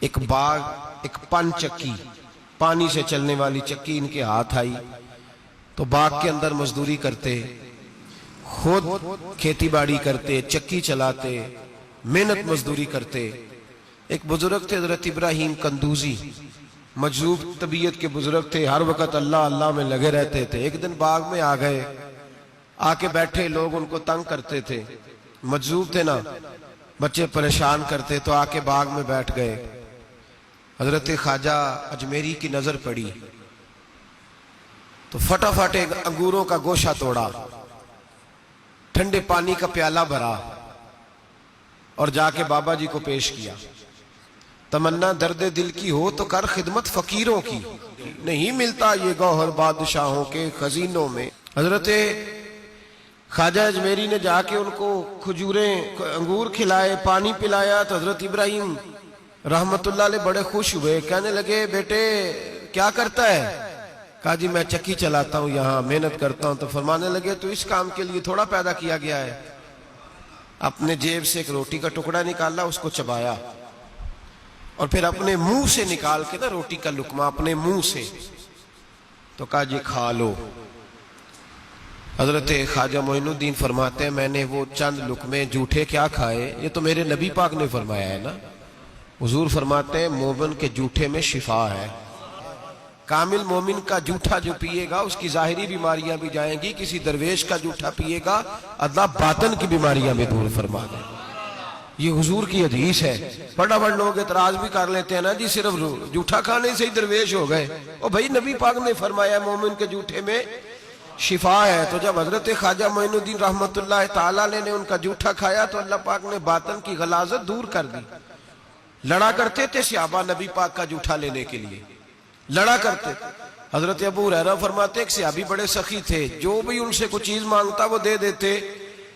एक बाग, एक पन चक्की, पानी से चलने वाली चक्की इनके हाथ आई तो बाग के अंदर मजदूरी करते, खुद खेती बाड़ी करते, चक्की चलाते, मेहनत मजदूरी करते। एक बुजुर्ग थे हजरत इब्राहिम कंदूजी, मजलूब तबीयत के बुजुर्ग थे, हर वक्त अल्लाह अल्लाह में लगे रहते थे। एक दिन बाग में आ गए, आके बैठे, लोग उनको तंग करते थे, मजलूब थे ना, बच्चे परेशान करते, तो आके बाग में बैठ गए। हजरत ख्वाजा अजमेरी की नजर पड़ी तो फटाफट एक अंगूरों का गोशा तोड़ा, ठंडे पानी का प्याला भरा और जाके बाबा जी को पेश किया। तमन्ना दर्द दिल की हो तो कर खिदमत फकीरों की, नहीं मिलता ये गौहर बादशाहों के खजीनों में। हजरत ख्वाजा अजमेरी ने जाके उनको खजूरें, अंगूर खिलाए, पानी पिलाया। तो हजरत इब्राहिम रहमतुल्लाह अलैह बड़े खुश हुए, कहने लगे बेटे क्या करता है? कहा जी मैं चक्की चलाता हूँ, यहाँ मेहनत करता हूँ। तो फरमाने लगे तो इस काम के लिए थोड़ा पैदा किया गया है। अपने जेब से एक रोटी का टुकड़ा निकाला, उसको चबाया और फिर अपने मुंह से निकाल के ना रोटी का लुकमा अपने मुंह से, तो कहा जी खा लो। हजरत ख्वाजा मोइनुद्दीन फरमाते हैं मैंने वो चंद लुकमे जूठे क्या खाए, ये तो मेरे नबी पाक ने फरमाया है ना। हुजूर फरमाते हैं मोमिन के जूठे में शिफा है। कामिल मोमिन का जूठा जो पिएगा उसकी जाहिरी बीमारियां भी जाएंगी, किसी दरवेश का जूठा पिएगा अल्लाह बातन की बीमारियां भी दूर फरमा दे। ये हुजूर की हदीस है। फटाफट लोग इतराज भी कर लेते हैं ना जी, सिर्फ जूठा खाने से ही दरवेश हो गए। ओ भाई नबी पाक ने फरमाया मोमिन के जूठे में शिफा है। तो जब हजरत ख्वाजा मोइनुद्दीन रहमतुल्लाह ताला ने उनका जूठा खाया तो अल्लाह पाक ने बातन की गलाजत दूर कर दी। लड़ा करते थे सहाबा नबी पाक का जूठा लेने के लिए, लड़ा करते। हजरत अबू हुरैरा फरमाते एक सहाबी बड़े सखी थे, जो भी उनसे कुछ चीज मांगता वो दे देते।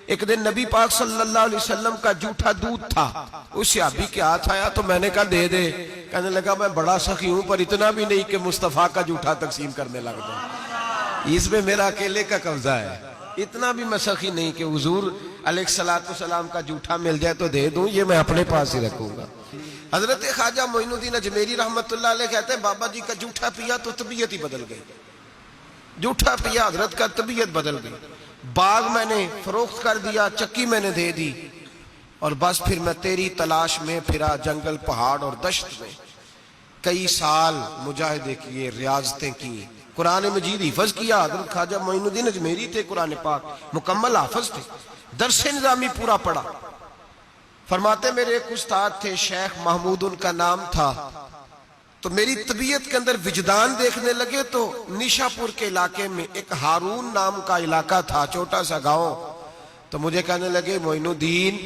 एक दिन नबी पाक सल्लल्लाहु अलैहि वसल्लम का जूठा दूध था, उस सहाबी के हाथ आया तो मैंने कहा दे दे। कहने लगा मैं बड़ा सखी हूं पर इतना भी नहीं कि मुस्तफा का जूठा तकसीम करने लग जाऊं, इसमें मेरा अकेले का कब्जा है। इतना भी मैं सखी नहीं कि हुजूर अलैहिस्सलातु वस्सलाम का जूठा मिल जाए तो दे दूं, ये मैं अपने पास ही रखूंगा। हजरत ख्वाजा मोइनुद्दीन अजमेरी रहमतुल्लाह अलैह कहते हैं बाबा जी का जूठा पिया तो तबीयत ही बदल गई। जूठा पिया हजरत का, तबीयत बदल गई। बाग मैंने फरोख्त कर दिया, चक्की मैंने दे दी और बस फिर मैं तेरी तलाश में फिरा जंगल पहाड़ और दश्त में। कई साल मुजाहिदे किए, रियाजतें की, कुरान मजीद हिफज किया। हजरत ख्वाजा मोइनुद्दीन अजमेरी थे कुरान पाक मुकम्मल हाफिज थे, दरसे निजामी पूरा पढ़ा। फरमाते मेरे एक उस्ताद थे शेख महमूद उनका नाम था, तो मेरी तबीयत के अंदर विजदान देखने लगे तो निशापुर के इलाके में एक हारून नाम का इलाका था, छोटा सा गांव। तो मुझे कहने लगे मोइनुद्दीन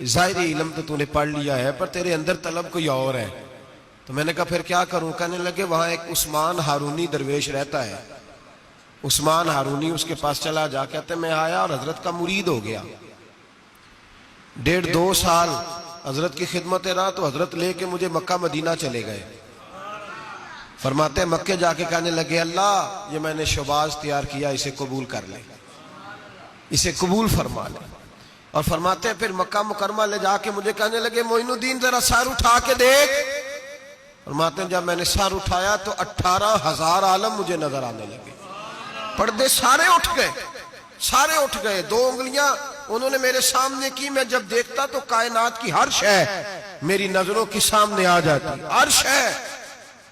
ज़ाहिरी इल्म तो तूने पढ़ लिया है पर तेरे अंदर तलब कोई और है। तो मैंने कहा फिर क्या करूं? कहने लगे वहां एक उस्मान हारूनी दरवेश रहता है, उस्मान हारूनी, उसके पास चला जा। कहते मैं आया और हजरत का मुरीद हो गया। 1.5-2 साल हजरत की खिदमत रहा तो हजरत लेके मुझे मक्का मदीना चले गए। फरमाते मक्के जाके कहने लगे अल्लाह ये मैंने शोबाज तैयार किया, इसे कबूल कर ले, इसे कबूल फरमा ले। और फरमाते फिर मक्का मुकरमा ले जाके मुझे कहने लगे मोइनुद्दीन जरा सर उठा के देख। फरमाते जब मैंने सर उठाया तो 18,000 आलम मुझे नजर आने लगे। पर्दे सारे उठ गए, सारे उठ गए। 2 उंगलियां उन्होंने मेरे सामने की, मैं जब देखता तो कायनात की हर शय मेरी नजरों के सामने आ जाती, हर शय।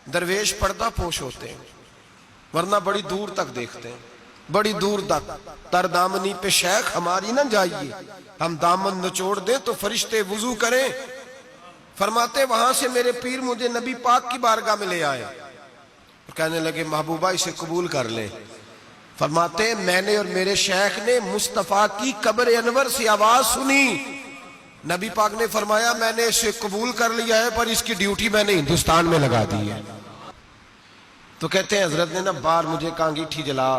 दरवेश पर्दा पोश होते हैं वरना बड़ी दूर तक देखते हैं, बड़ी दूर तक। तर दामनी पे शेख हमारी ना जाइए, हम दामन निचोड़ दें तो फरिश्ते वुजू करें। फरमाते वहां से मेरे पीर मुझे नबी पाक की बारगाह में ले आए और कहने लगे महबूबा इसे कबूल कर ले। फरमाते मैंने और मेरे शेख ने मुस्तफा की कब्र अनवर से आवाज सुनी। नबी पाक ने फरमाया मैंने इसे कबूल कर लिया है पर इसकी ड्यूटी मैंने हिंदुस्तान में लगा दी है। तो कहते हैं हजरत ने ना बाहर मुझे एक अंगीठी जला,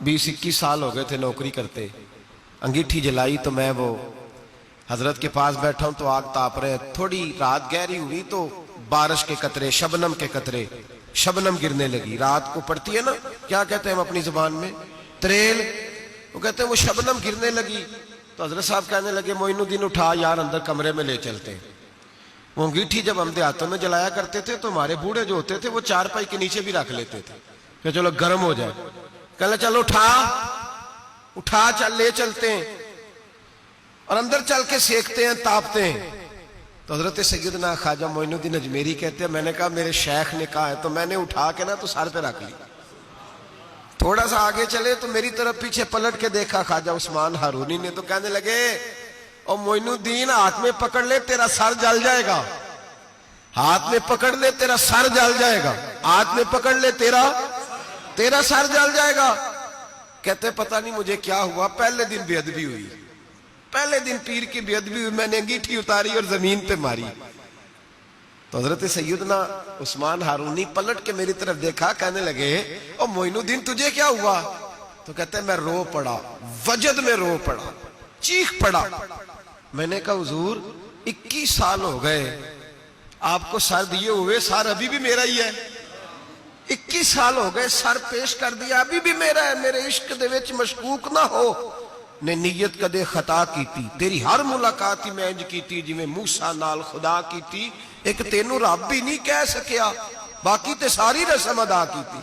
20-21 साल हो गए थे नौकरी करते। अंगीठी जलाई तो मैं वो हजरत के पास बैठा हूं तो आग ताप रहे। थोड़ी रात गहरी हुई तो बारिश के कतरे, शबनम के कतरे, शबनम गिरने लगी। रात को पड़ती है ना, क्या कहते हैं हम अपनी जुबान में, त्रेल। वो कहते हैं वो शबनम गिरने लगी तो हजरत साहब कहने लगे मोइनुद्दीन उठा यार अंदर कमरे में ले चलते हैं। वो अंगीठी जब हम देहातों में जलाया करते थे तो हमारे बूढ़े जो होते थे वो चारपाई के नीचे भी रख लेते थे कि चलो गर्म हो जाए। कहले चलो उठा उठा चल ले चलते हैं और अंदर चल के सेकते हैं तापते हैं। तो हजरत सैयदना ख्वाजा मोइनुद्दीन अजमेरी कहते हैं मैंने कहा मेरे शेख ने कहा है तो मैंने उठा के ना तो सर पे रख ली। थोड़ा सा आगे चले तो मेरी तरफ पीछे पलट के देखा ख्वाजा उस्मान हारूनी ने, तो कहने लगे और मोइनुद्दीन हाथ में पकड़ ले तेरा सर जल जाएगा, हाथ में पकड़ ले तेरा सर जल जाएगा, हाथ में पकड़ ले तेरा सर जल जाएगा। कहते पता नहीं मुझे क्या हुआ, पहले दिन बेअदबी हुई, पहले दिन पीर की बेअदबी हुई, मैंने अंगीठी उतारी और जमीन पे मारी। तो हजरत सैयदना उस्मान हारूनी पलट के मेरी तरफ देखा, कहने लगे ओ मोइनुद्दीन तुझे क्या हुआ? तो कहते मैं रो पड़ा, वजद में रो पड़ा, चीख पड़ा। मैंने कहा हुजूर 21 साल हो गए आपको सर दिए हुए, सर अभी भी मेरा ही है। 21 साल हो गए सर पेश कर दिया, अभी भी मेरा है। मेरे इश्क दे विच मशकूक ना हो ने नीयत कदे खता की थी, तेरी हर मुलाकात ही मैं इंज की थी जिवें मूसा नाल खुदा की थी, एक तेनू रब भी नहीं कह सकिया, बाकी ते सारी रस्म अदा की थी।